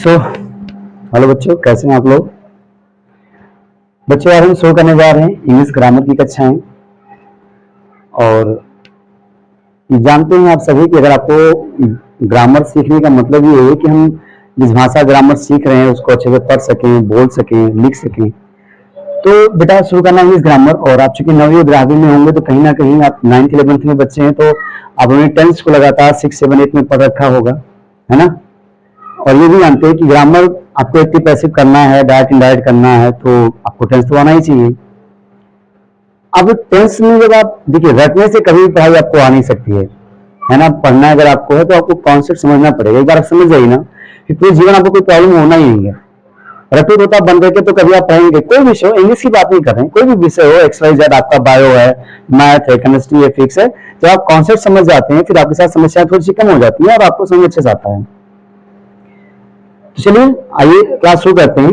Hello बच्चों, कैसे हैं आप लोग। बच्चों, आज हम शुरू करने जा रहे हैं इंग्लिश ग्रामर की कक्षाएं। और जानते हैं आप सभी कि अगर आपको ग्रामर सीखने का मतलब ये है कि हम जिस भाषा ग्रामर सीख रहे हैं उसको अच्छे से पढ़ सकें, बोल सकें, लिख सकें, तो बेटा शुरू करना इंग्लिश ग्रामर। और आप चूंकि 9वीं 11वीं में होंगे तो कहीं ना कहीं आप 9th 11th में बच्चे हैं, तो आपने 10th को लगातार 6 7 8 में पढ़ रखा होगा, है ना। और ये भी जानते हैं कि ग्रामर आपको एक्टिव पैसिव करना है, डायरेक्ट इनडायरेक्ट करना है, तो आपको टेंस तो आना ही चाहिए। अब टेंस में जब आप देखिए, रटने से कभी भी पढ़ाई आपको आ नहीं सकती है ना। पढ़ना अगर आपको है तो आपको कॉन्सेप्ट समझना पड़ेगा। एक बार आप समझ जाइए ना, कि पूरे जीवन आपको कोई प्रॉब्लम होना ही नहीं है। रटू तोता बन करके तो कभी आप पढ़ेंगे, कोई विषय हो, इंग्लिश की बात नहीं कर रहे हैं, कोई भी विषय हो, XYZ, आपका बायो है, मैथ है, केमिस्ट्री है, फिजिक्स है, जब आप कॉन्सेप्ट समझ जाते हैं फिर आपके साथ समस्याएं थोड़ी सी कम हो जाती है और आपको समझ अच्छे से आता है। तो चलिए आइए क्लास शुरू करते हैं।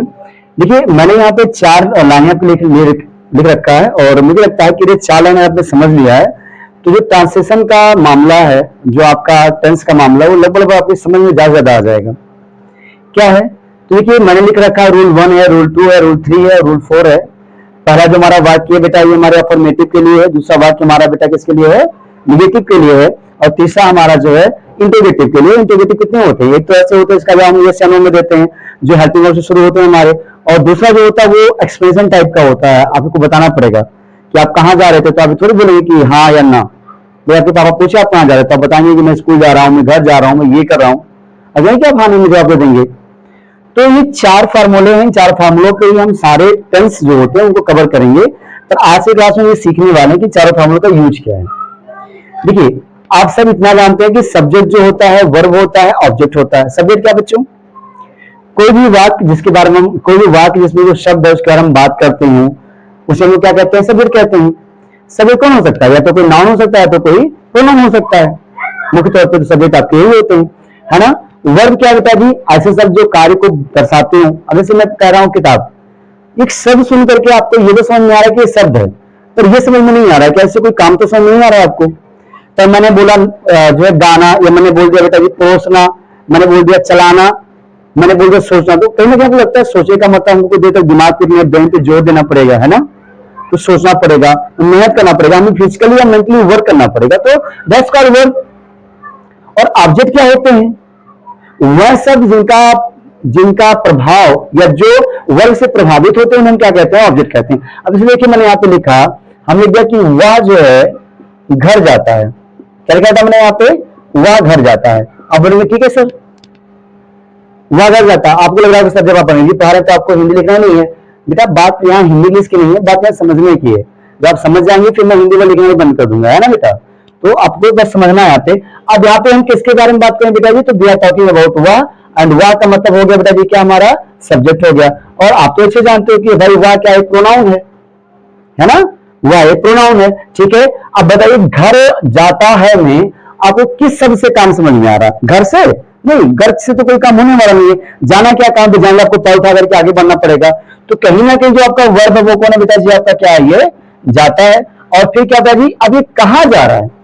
देखिए, मैंने यहाँ पे 4 लाइन आपको लिख रखा है और मुझे लगता है कि ये 4 लाइन आपने समझ लिया है। तो जो ट्रांसलेशन का मामला है, जो आपका टेंस का मामला है, वो लगभग आपकी समझ में ज्यादा आ जाएगा। क्या है तो देखिए, मैंने लिख रखा है रूल 1 है, रूल 2 है, रूल 3 है, रूल 4 है। पहला जो हमारा वाक्य है बेटा, ये हमारे अफर्मेटिव के लिए है। दूसरा वाक्य हमारा बेटा किसके लिए है, निगेटिव के लिए है। और तीसरा हमारा जो है इंटेग्रेटिव के लिए। इंटेग्रेटिव कितने होते हैं, एक तो ऐसे होते हैं इसका जवाब हम यस या नो में देते हैं, जो हेल्पिंग वर्ब से शुरू होते हैं हमारे। और दूसरा जो होता है वो एक्सप्रेशन टाइप का होता है। आपको बताना पड़ेगा कि आप कहाँ जा रहे थे, तो आप थोड़ी बोलेंगे कि हाँ या ना। तो आपके पापा पूछे आप कहाँ जा रहे थे, तो आप बताएंगे कि मैं स्कूल जा रहा हूँ, मैं घर जा रहा हूँ, मैं ये कर रहा हूँ। अगर क्या आप हाँ में जवाब दे देंगे। तो ये 4 फार्मूले हैं, 4 फार्मूलों के ही हम सारे टेंस जो होते हैं उनको कवर करेंगे। पर आज के क्लास में ये सीखने वाले हैं कि चारों फार्मूलों का यूज क्या है। देखिए, आप सब इतना जानते हैं कि सब्जेक्ट जो होता है, वर्ब होता है, ऑब्जेक्ट होता है। सब्जेक्ट क्या बच्चों, कोई भी वाक्य जिसके बारे में कोई भी वाक्य जिसमें जो शब्द है उसके बारे में बात करते हैं, उसे हम क्या कहते हैं, सब्जेक्ट कहते हैं। सब्जेक्ट कौन हो सकता है, या तो कोई नाउन हो सकता है, तो कोई प्रोनाउन हो सकता है। मुख्य तौर पर सब्जेक्ट आपके यही होते हैं, है ना। वर्ब क्या होता है जी, ऐसे शब्द जो कार्य को दर्शाते हो। अब जैसे मैं कह रहा हूं किताब, एक शब्द सुन करके आपको ये तो समझ में आ रहा है कि ये शब्द है, पर ये समझ में नहीं आ रहा है कि ऐसे कोई काम तो समझ में नहीं आ रहा है आपको। तो मैंने बोला जो है गाना, या मैंने बोल दिया बेटा जी परोसना, मैंने बोल दिया चलाना, मैंने बोल दिया सोचना। तो कहीं ना कहीं लगता है सोचे का मतलब हमको देर तक दिमाग पे, ब्रेन पे जोर देना पड़ेगा, है ना। तो सोचना पड़ेगा, मेहनत करना पड़ेगा, हमें फिजिकली या मेंटली वर्क करना पड़ेगा। तो दैट्स कॉल्ड वर्ब। और ऑब्जेक्ट क्या होते हैं, वह सब जिनका प्रभाव या जो वर्ग से प्रभावित होते हैं उन्हें क्या कहते हैं, ऑब्जेक्ट कहते हैं। अब इसलिए देखिए, मैंने यहाँ पे लिखा, हम लिख दिया कि वह जो है घर जाता है। क्या लिखा था मैंने यहाँ पे, वह घर जाता है। अब बोलेंगे ठीक है सर, वह घर जाता है। आपको लग रहा है सर जब आप हिंदी पढ़ा रहे तो आपको हिंदी लिखना नहीं है। बेटा बात यहाँ हिंदी इंग्लिश की नहीं है, बात यहाँ समझने की है। जब आप समझ जाएंगे फिर मैं हिंदी में लिखना बंद कर दूंगा, है ना बेटा। तो आपको बस समझना है यहाँ पे। अब यहाँ पे हम किसके बारे में बात करें बेटा जी, तो वी आर टॉकिंग अबाउट वह। एंड वह का मतलब हो गया बेटा जी क्या, हमारा सब्जेक्ट हो गया। और आप तो अच्छे जानते हो कि भाई वह क्या है, प्रोनाउन है ना, वह एक प्रोनाउन है। ठीक है, अब बताइए घर जाता है में आपको किस शब्द से काम समझ में आ रहा है, घर से नहीं, घर से तो कोई काम होने वाला नहीं है। जाना क्या काम पे जाएंगे, आपको पैर उठा करके आगे बढ़ना पड़ेगा। तो कहीं ना कहीं जो आपका वर्ब है वो कौन है बेटा जी, आपका क्या है, ये जाता है। और फिर क्या था जी, अब ये कहां जा रहा है,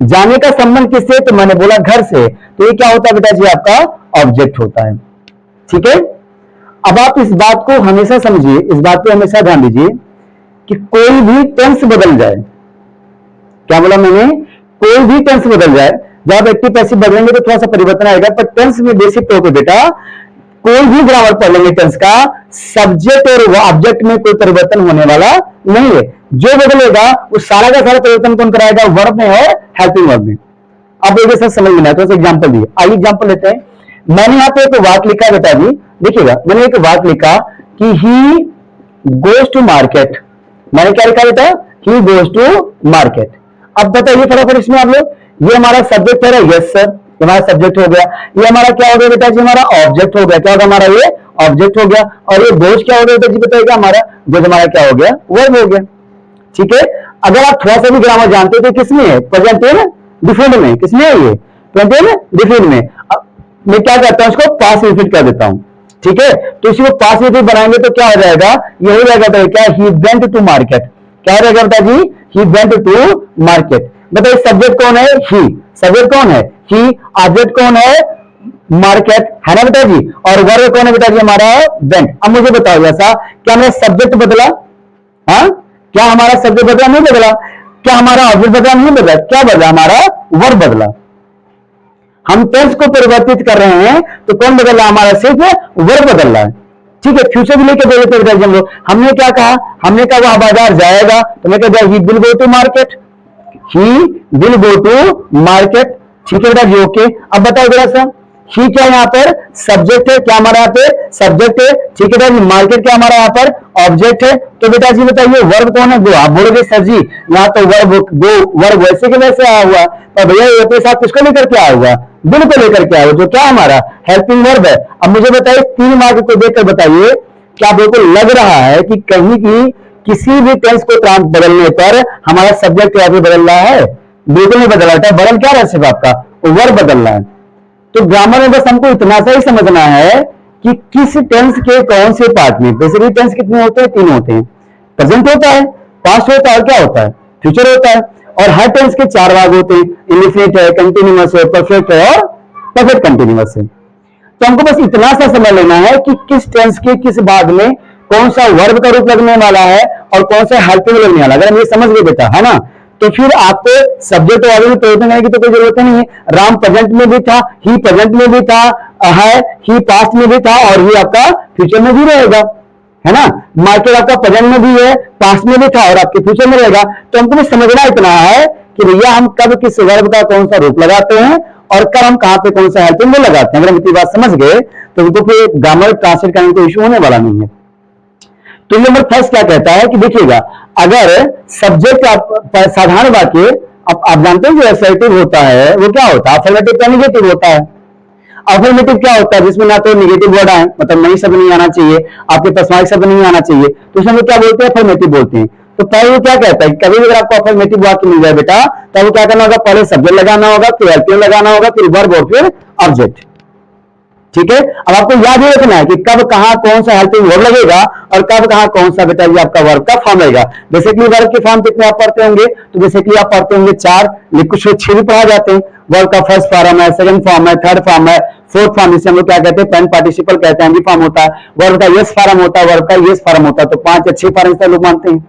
जाने का संबंध किससे, तो मैंने बोला घर से। तो ये क्या होता है बेटा जी, आपका ऑब्जेक्ट होता है। ठीक है, अब आप इस बात को हमेशा समझिए, इस बात पे हमेशा ध्यान दीजिए कि कोई भी टेंस बदल जाए, क्या बोला मैंने, कोई भी टेंस बदल जाए, जब एक्टिव पैसिव बदलेंगे तो थोड़ा सा परिवर्तन आएगा, पर टेंस में बेसिक तौर पे बेटा कोई भी ग्रामर पढ़ लेंगे टेंस का, सब्जेक्ट और ऑब्जेक्ट में कोई परिवर्तन होने वाला नहीं है। जो बदलेगा वो सारा का सारा परिवर्तन कौन कराएगा, वर्ब में है, हेल्पिंग वर्ब में। अब एक साथ समझ में आया तो एग्जाम्पल दिए, आइए एग्जाम्पल लेते हैं। मैंने यहाँ पे एक वाक्य लिखा है बेटा जी, देखिएगा मैंने एक वाक्य लिखा कि ही गोज टू मार्केट। मैंने क्या लिखा बेटा, ही गोज टू मार्केट। अब बताइए फटाफट इसमें आप लोग, ये हमारा सब्जेक्ट है, यस सर हमारा सब्जेक्ट हो गया। ये हमारा क्या हो गया बेटा जी, हमारा ऑब्जेक्ट हो गया। क्या होगा हमारा, ये ऑब्जेक्ट हो गया। और ये गोज क्या हो गया बेटा जी, बताइएगा हमारा गोज हमारा क्या हो गया, वर्ब हो गया। ठीक है, अगर आप थोड़ा सा भी ग्रामर जानते हो तो किसमें है, प्रेजेंट डिफरेंट में, किसमें है ये, प्रेजेंट डिफरेंट में। मैं क्या करता हूं, इसको पास्ट इंफिनिट कर देता हूं। ठीक है, तो इसी को पास्ट इंफिनिट बनाएंगे तो क्या हो जाएगा, ये हो जाएगा क्या, ही वेंट टू मार्केट। क्या हो जाएगा बेटा जी, ही वेंट टू मार्केट। बताइए सब्जेक्ट कौन है, ही, सब्जेक्ट कौन है, ही, ऑब्जेक्ट कौन है, मार्केट, है ना बेटा जी, और वर्ब कौन है बेटा जी हमारा वेंट। अब मुझे बताओ ऐसा, क्या मेरा सब्जेक्ट बदला? हाँ, क्या हमारा सब्जेक्ट बदला? नहीं बदला। क्या हमारा ऑब्जेक्ट बदला? नहीं बदला। क्या बदला? हमारा वर्ब बदला। हम टेंस को परिवर्तित कर रहे हैं तो कौन बदल रहा है? हमारा सिर्फ वर्ब बदल रहा है। ठीक है, फ्यूचर भी लेके बोले थे हम लोग। हमने क्या कहा? हमने कहा वह बाजार जाएगा, तो मैं कहता he will go to market, he will go to market. ठीक है बेटा जी, ओके। अब बताओ जरा सा, ही क्या यहाँ पर सब्जेक्ट है, क्या हमारा यहाँ पे सब्जेक्ट है। ठीक है बेटा जी, मार्केट क्या हमारा यहाँ पर ऑब्जेक्ट है। तो बेटा जी बताइए वर्ब कौन है? गो। आप बोलोगे सर जी यहाँ तो वर्ब गो, वर्ब वैसे के वैसे आया हुआ, तो भैया ये अपने साथ किसको लेकर के आया हुआ? बिल को लेकर के आया हुआ, जो क्या हमारा हेल्पिंग वर्ब है। अब मुझे बताइए 3 मार्क को देखकर बताइए, क्या बिल्कुल लग रहा है कि कहीं की किसी भी टेंस को बदलने पर हमारा सब्जेक्ट यहाँ पे बदल रहा है? बिल्कुल नहीं बदल रहा है। बदल क्या रहा है? सिर्फ आपका वर्ब बदल रहा है। तो ग्रामर में बस हमको इतना सा ही समझना है कि किस टेंस के कौन से पार्ट में। बेसिकली टेंस कितने होते हैं? 3 होते हैं। प्रेजेंट होता है, पास्ट होता है और क्या होता है? फ्यूचर होता है। और हर टेंस के 4 भाग होते हैं, इंडेफिनिट है, कंटिन्यूअस है, परफेक्ट है और परफेक्ट कंटिन्यूअस है। तो हमको बस इतना सा समझ लेना है कि किस टेंस के किस भाग में कौन सा वर्ब का रूप लगने वाला है और कौन सा हेल्पिंग लगने वाला है। अगर हम ये समझ गए बेटा, है ना, तो फिर आपको सब्जेक्ट वाले में परिवर्तन करने की तो कोई जरूरत नहीं है। राम प्रेजेंट में भी था, ही प्रेजेंट में भी था, है, ही पास्ट में भी था और ही आपका फ्यूचर में भी रहेगा, है ना। मार्केट आपका प्रेजेंट में भी है, पास्ट में भी था और आपके फ्यूचर में रहेगा। तो हमको भी समझना इतना है कि भैया हम कब किस वर्ब का कौन सा रूप लगाते हैं और कब हम कहां पे कौन सा हेल्पिंग में लगाते हैं। अगर हम इतनी बात समझ गए तो उनको फिर ग्रामर ट्रांसलेट करने को इश्यू होने वाला नहीं है। तो नंबर फर्स्ट क्या कहता है कि देखिएगा, अगर सब्जेक्ट साधारण वाक्य, आप जानते हैं जो असर्टिव होता है वो क्या होता है? अफर्मेटिव का निगेटिव होता है। अफर्मेटिव क्या होता है? जिसमें ना तो निगेटिव वर्ड आए, मतलब नई शब्द नहीं आना चाहिए, आपके पास शब्द नहीं आना चाहिए, तो उसमें क्या बोलते हैं? अफर्मेटिव बोलते हैं। तो पहले वो क्या कहता है, कभी भी अगर आपको अफर्मेटिव वाक्य मिल जाए बेटा, तो आपको क्या करना होगा? पहले सब्जेक्ट लगाना होगा, फिर हेल्पिंग लगाना होगा, फिर वर्ब और फिर ऑब्जेक्ट। ठीक है, अब आपको याद ही रखना है कि कब कहां कौन सा हेल्पिंग वर्ब लगेगा और कब कहां कौन सा बेटा ये आपका वर्ब का फॉर्म लगेगा। बेसिकली वर्ब के फॉर्म कितने आप पढ़ते होंगे? तो बेसिकली आप पढ़ते होंगे 4, कुछ 6 भी पढ़ा जाते हैं। वर्ब का फर्स्ट फॉर्म है, सेकंड फॉर्म है, थर्ड फॉर्म है, फोर्थ फॉर्म, जिसे हम लोग क्या कहते हैं? पेन पार्टिसिपल कहते हैं, फॉर्म होता है। वर्ब का यस फॉर्म होता है, वर्ब का यस फॉर्म होता है। तो 5 या 6 फॉर्म इस लोग मानते हैं।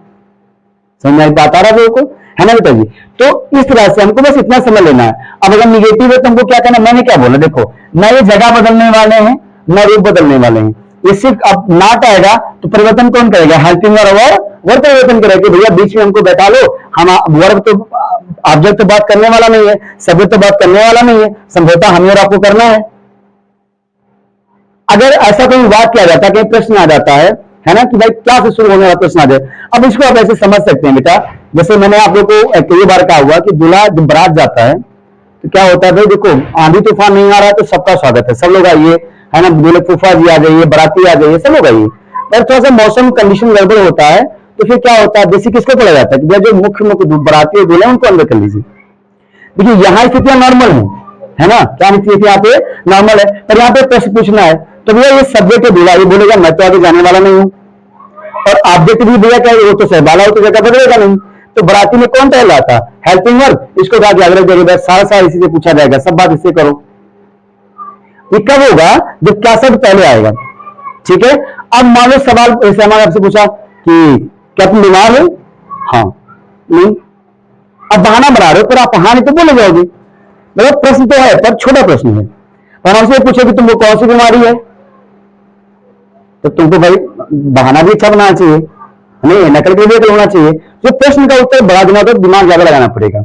समझ में बात आ रहा है को, है ना बेटा जी। तो इस तरह से हमको बस इतना समझ लेना है। अब अगर निगेटिव है तो हमको क्या करना? मैंने क्या बोला, देखो, ना ये जगह बदलने वाले हैं ना रूप बदलने वाले हैं। ये सिर्फ अब नाट आएगा तो परिवर्तन कौन करेगा? हेल्पिंग और वर्ब परिवर्तन करेगा। भैया बीच में हमको बैठा लो, हम वर्ब तो ऑब्जेक्ट तो बात करने वाला नहीं है, सब्जेक्ट तो बात करने वाला नहीं है, समझौता हमें और आपको करना है। अगर ऐसा कोई बात किया जाता है, कहीं प्रश्न आ जाता है ना, कि भाई क्या से शुरू होने वाला प्रश्न आ जाए। अब इसको आप ऐसे समझ सकते हैं बेटा, जैसे मैंने आप लोग को कई बार कहा हुआ कि दूल्हा जब बारात जाता है तो क्या होता है? भाई देखो, आंधी तूफान नहीं आ रहा है तो सबका स्वागत है, सब लोग आइए, है ना, दूल्हे फूफा जी आ जाइए, बाराती आ जाइए, सब लोग आइए। पर थोड़ा सा मौसम कंडीशन गड़बड़ होता है तो फिर क्या होता है? बेसिक किसको पड़ा जाता है? जो मुख्य मुख्य बाराती और दूल्हे उनको अंदर कर लीजिए। देखिए यहाँ स्थितियां नॉर्मल है ना, क्या स्थिति यहाँ पे नॉर्मल है, पर यहाँ पे प्रश्न पूछना है। तो भैया ये सब्जेक्ट है दूल्हा, ये बोलेगा मैं तो आगे जाने वाला नहीं हूँ, और ऑब्जेक्ट भी भैया क्या वो तो सहबाला हो तो जगह बदलेगा नहीं। तो बराती में कौन पहले आता? Helping verb. इसको कहा कि अगले जगह सारा इसी से पूछा जाएगा, सब बात इससे करो। ये कब होगा? जब क्या शब्द पहले आएगा। ठीक है, अब मान लो सवाल ऐसे हमारे आपसे पूछा कि क्या तुम बीमार हो? हाँ, नहीं। अब बहाना बना रहे हो, पर आप हाँ नहीं तो बोले जाओगे। मतलब प्रश्न तो है पर छोटा प्रश्न है। पर हमसे पूछे कि तुमको कौन सी बीमारी है, तो तुमको भाई बहाना भी अच्छा बनाना चाहिए, नहीं नकल के लिए होना चाहिए। जो प्रश्न का उत्तर बड़ा देना तो दिमाग ज्यादा लगाना पड़ेगा।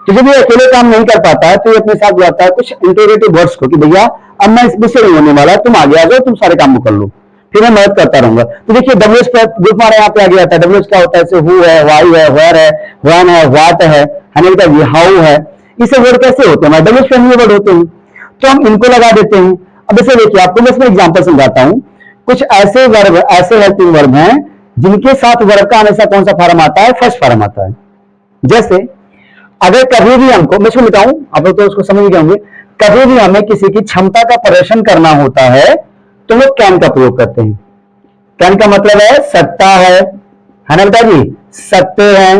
तो जब ये अकेले काम नहीं कर पाता है तो ये अपने साथ लाता है कुछ इंटरोगेटिव वर्ड्स को, कि भैया अब मैं इस विषय नहीं होने वाला, तुम आगे आ जाओ, तुम सारे काम कर लो, फिर मैं मदद करता रहूंगा। तो देखिए डब्ल्यूएच पर ग्रुप हमारे यहाँ पे आ गया था। डब्ल्यूएच क्या होता है? जैसे हु है, वाई है, वेयर है, व्हेन है, व्हाट है ना, हाउ है। इसे वर्ड कैसे होते हैं? डब्ल्यूएच फैमिली वर्ड होते हैं, तो हम इनको लगा देते हैं। अब जैसे देखिए आपको मैं इसमें एग्जाम्पल समझाता हूँ। कुछ ऐसे वर्ब, ऐसे हेल्पिंग वर्ब हैं जिनके साथ वर्ब का हमेशा कौन सा फॉर्म आता है? फर्स्ट फॉर्म आता है। जैसे अगर कभी भी हमको, मैं इसको मिटाऊं, आप लोग तो उसको समझ गए होंगे, कभी भी हमें किसी की क्षमता का प्रदर्शन करना होता है तो लोग कैन का प्रयोग करते हैं। कैन का मतलब है सत्ता है ना बेटा जी, सत्य है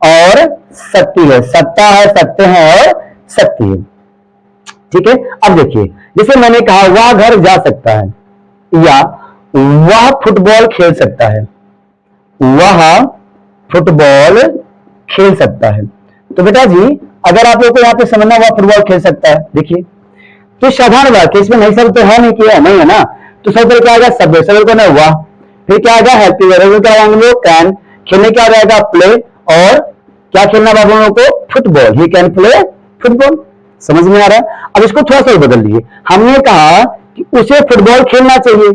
और शक्ति है, सत्ता है, सत्य है और शक्ति है। ठीक है, अब देखिए जैसे मैंने कहा वह घर जा सकता है, या वह फुटबॉल खेल सकता है, वह फुटबॉल खेल सकता है। तो बेटा जी अगर आप लोग को यहाँ पे समझना वह फुटबॉल खेल सकता है, देखिए तो साधारण बात है, इसमें नहीं सब तो है नहीं किया नहीं है ना, तो सब क्या आएगा सब को ना हुआ, फिर क्या आएगा हेल्पिंग वर्ब, क्या आएंगे कैन, खेलने क्या रहेगा प्ले, और क्या खेलना बाबू लोगों को football, he can play football. समझ में आ रहा है? अब इसको थोड़ा सा बदल लीजिए, हमने कहा कि उसे फुटबॉल खेलना चाहिए।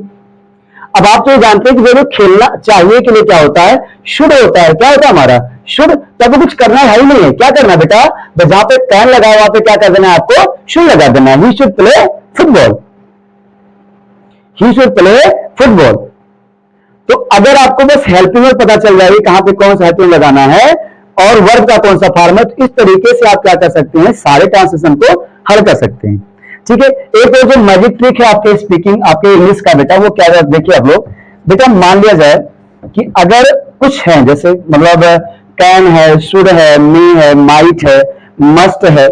अब आप तो जानते हैं कि जो खेलना चाहिए के लिए क्या होता है, शुड होता है, क्या होता है हमारा शुड, तब कुछ करना है ही नहीं है, क्या करना बेटा, जहां पे कैन लगा वहां पे क्या कर देना है आपको, शुड लगा देना है, he should play football, he should play football. तो अगर आपको बस हेल्पिंग वर्ब पता चल जाएगी कहां पे कौन सा हेल्पिंग लगाना है और वर्ब का कौन सा फॉर्म है, तो इस तरीके से आप क्या कर सकते हैं, सारे ट्रांसलेशन को हल कर सकते हैं। ठीक है, एक और जो मैजिक ट्रिक है आपके स्पीकिंग आपके इंग्लिश का बेटा, वो क्या है देखिए आप लोग, बेटा मान लिया जाए कि अगर कुछ है जैसे मतलब कैन है, शुड है, मी है, माइट है, मस्ट है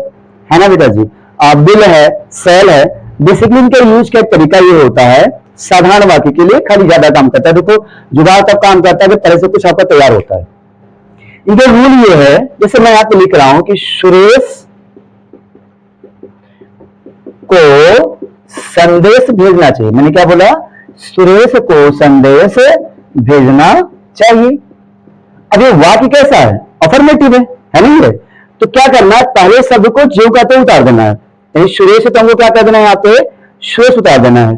ना बेटा जी, बिल है, सेल है, बेसिकली इनका यूज का तरीका ये होता है साधारण वाक्य के लिए खाली ज्यादा काम करता है। देखो जुगाड़ तब काम करता है कि पहले से कुछ आपका तैयार होता है। इनका रूल ये है, जैसे मैं यहां पे लिख रहा हूं कि सुरेश को संदेश भेजना चाहिए, मैंने क्या बोला, सुरेश को संदेश भेजना चाहिए। अब ये वाक्य कैसा है, अफर्मेटिव है नहीं है, तो क्या करना है, पहले शब्द को जो कहते हैं उतार देना है, यानी सुरेश तो हमको क्या कर देना है, यहाँ पे सुरेश उतार देना है,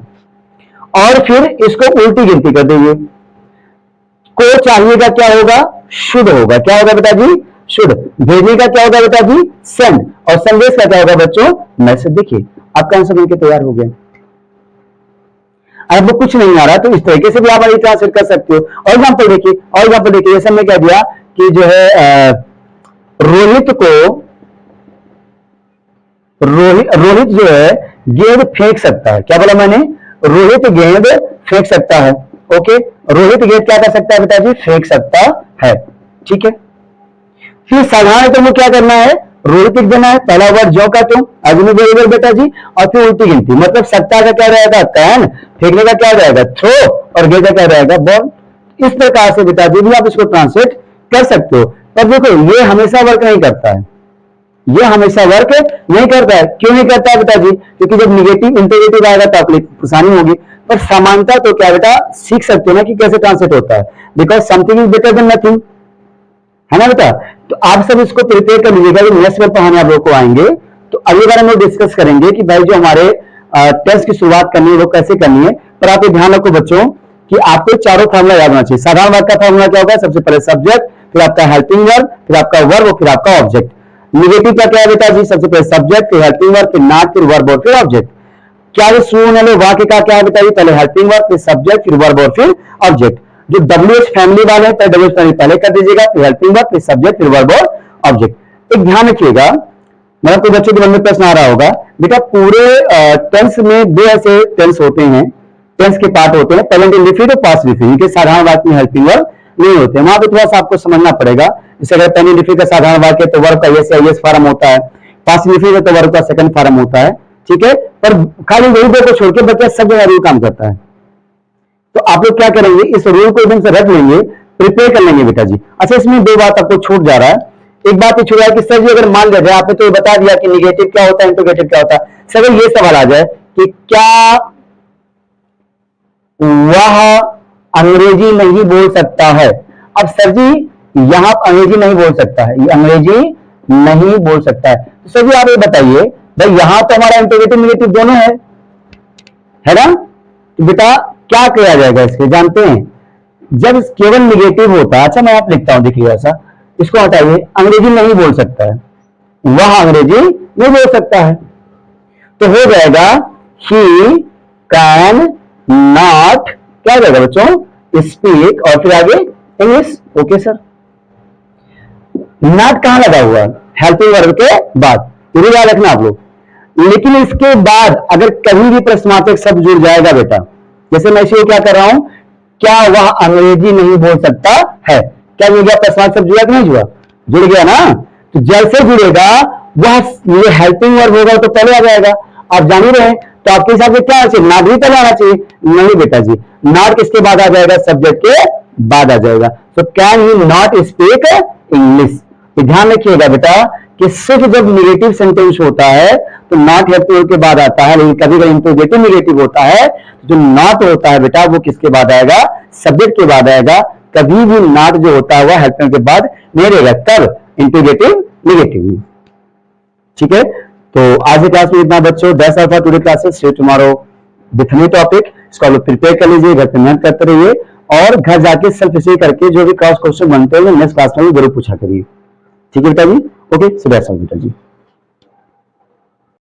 और फिर इसको उल्टी गिनती कर देंगे। को चाहिए का क्या होगा, शुड होगा, क्या होगा बेटा जी, शुड। भेजने का क्या होगा बेटा जी, सेंड, और संदेश का क्या होगा बच्चों, मैसेज। देखिए आपका आंसर बनकर तैयार हो गया। अब कुछ नहीं आ रहा तो इस तरीके से भी आप ट्रांसलेट कर सकते हो। और एग्जाम्पल देखिए, और एग्जाम्पल देखिए, जैसे मैं कह दिया कि जो है रोहित को, रोहित जो है गेंद फेंक सकता है, क्या बोला मैंने, रोहित गेंद फेंक सकता है। ओके, रोहित गेंद क्या कर सकता है बेटा जी, फेंक सकता है। ठीक है, फिर साधारण तो क्या करना है, रोहित लिख देना है, पहला वर्ड जो का तुम अग्नि वेरिएबल बेटा जी, और फिर उल्टी गिनती, मतलब सकता का क्या रहेगा कैन, फेंकने का क्या रहेगा थ्रो, और गेंद का क्या रहेगा बॉल। इस प्रकार से बेटा जी भी आप इसको ट्रांसलेट कर सकते हो। पर देखो ये हमेशा वर्क नहीं करता है, ये हमेशा वर्क नहीं करता है। क्यों नहीं करता है बेटा जी, क्योंकि जब निगेटिव इंटेगेटिव आएगा तो आपको परेशानी होगी। पर समानता तो क्या बेटा सीख सकते हो ना कि कैसे ट्रांसलेट होता है, because something is better than nothing, है ना बेटा। तो आप सब इसको प्रिपेयर कर लीजिएगा, नेक्स्ट बार पढ़ाने आप लोग को आएंगे तो अगली बार हम लोग डिस्कस करेंगे कि भाई जो हमारे टेस्ट की शुरुआत करनी है वो कैसे करनी है। पर आप ये ध्यान रखो बच्चों कि आपको चारों फॉर्मूला याद होना चाहिए। साधारण वाक्य का फॉर्मूला क्या होगा, सबसे पहले सब्जेक्ट, फिर आपका हेल्पिंग वर्ब, फिर आपका वर्ब, फिर आपका ऑब्जेक्ट। निगेटिव का क्या है बेटा जी, सबसे पहले सब्जेक्ट, फिर हेल्पिंग वर्ब, फिर नॉट, फिर वर्ब और फिर ऑब्जेक्ट। क्या शुरू होने वाले वाक्य का क्या है बेटा जी, पहले हेल्पिंग वर्ब, फिर सब्जेक्ट, फिर वर्ब और फिर ऑब्जेक्ट। जो WH फैमिली वाले हैं पहले WH फैमिली पहले कर दीजिएगा, फिर हेल्पिंग वर्ब, फिर सब्जेक्ट, फिर वर्ब और ऑब्जेक्ट। एक ध्यान रखिएगा, मतलब कोई बच्चों के मन में प्रश्न आ रहा होगा बेटा, पूरे टेंस में दो ऐसे टेंस होते हैं, टेंस के पार्ट होते हैं, प्रेजेंट इंडेफिनिट और पास्ट इंडेफिनिट। इनके साधारण वाक्य में हेल्पिंग वर्ब नहीं होते, वहां पे थोड़ा सा आपको समझना पड़ेगा। जैसे अगर प्रेजेंट इंडेफिनिट का साधारण वाक्य तो वर्ब का यस या यस फॉर्म होता है, पास्ट इंडेफिनिट तो वर्ब का सेकंड फॉर्म होता है। ठीक है, पर खाली वही दो को छोड़ के बच्चा सब जगह रूल काम करता है। तो आप लोग क्या करेंगे, इस रूल को एकदम से रख लेंगे, प्रिपेयर कर लेंगे बेटा जी। अच्छा, इसमें दो बात आपको छूट जा रहा है। एक बात ये छूट रहा है कि सर जी अगर मान लिया जाए, आपने तो बता दिया कि निगेटिव क्या होता है, इंटीग्रेटिव क्या होता है, सर ये सवाल आ जाए कि क्या वह अंग्रेजी नहीं बोल सकता है। अब सर जी यहां अंग्रेजी नहीं बोल सकता है, ये अंग्रेजी नहीं बोल सकता है, तो सर जी आप ये बताइए भाई यहां तो हमारा इंटीग्रेटिव निगेटिव दोनों है ना, तो बेटा क्या किया जाएगा इसके, जानते हैं जब केवल निगेटिव होता है। अच्छा मैं आप लिखता हूं, देखिए ऐसा, इसको हटाइए, अंग्रेजी नहीं बोल सकता है, वह अंग्रेजी नहीं बोल सकता है, तो हो जाएगा ही कैन नॉट, क्या हो जाएगा बच्चों, स्पीक, और फिर आगे इंग्लिश। ओके सर, नॉट कहां लगा हुआ है, हेल्पिंग वर्ब के बाद, पूरी याद रखना आप लोग। लेकिन इसके बाद अगर कहीं भी प्रश्नार्थक शब्द जुड़ जाएगा बेटा, जैसे मैं इसे क्या कर रहा हूं, क्या वह अंग्रेजी नहीं बोल सकता है, क्या जुड़ गया, प्रश्नार्थक शब्द जुड़ा कि नहीं जुड़ा, जुड़ गया ना। तो जैसे जुड़ेगा वह ये हेल्पिंग वर्ब होगा तो पहले आ जाएगा। आप जान ही रहे हैं तो आपके हिसाब से क्या चाहिए, नॉट भी पहले आना चाहिए? नहीं बेटा जी, नॉट किसके बाद आ जाएगा? सब्जेक्ट के बाद आ जाएगा। So can he not speak English. ध्यान रखिएगा बेटा कि सिर्फ जब निगेटिव सेंटेंस होता है तो नॉट हेल्प के बाद आता है, लेकिन कभी कभी इंटरोगेटिव निगेटिव होता है, जो नॉट होता है बेटा वो किसके बाद आएगा? सब्जेक्ट के बाद आएगा। कभी भी नॉट जो होता है वह हेल्प के बाद नहीं रहेगा, तब इंटरोगेटिव निगेटिव में। ठीक है, तो आज की क्लास में इतना बच्चों, that's all for today classes. See you tomorrow with new topic. इसको आप लोग प्रिपेयर कर लीजिए, घर पे मेहनत करते रहिए और घर जाके सेल्फ स्टडी करके जो भी क्रॉस क्वेश्चन बनते हैं नेक्स्ट क्लास में जरूर पूछा करिए। ठीक है बेटा जी, ओके, सो दैट्स ऑल बेटा जी।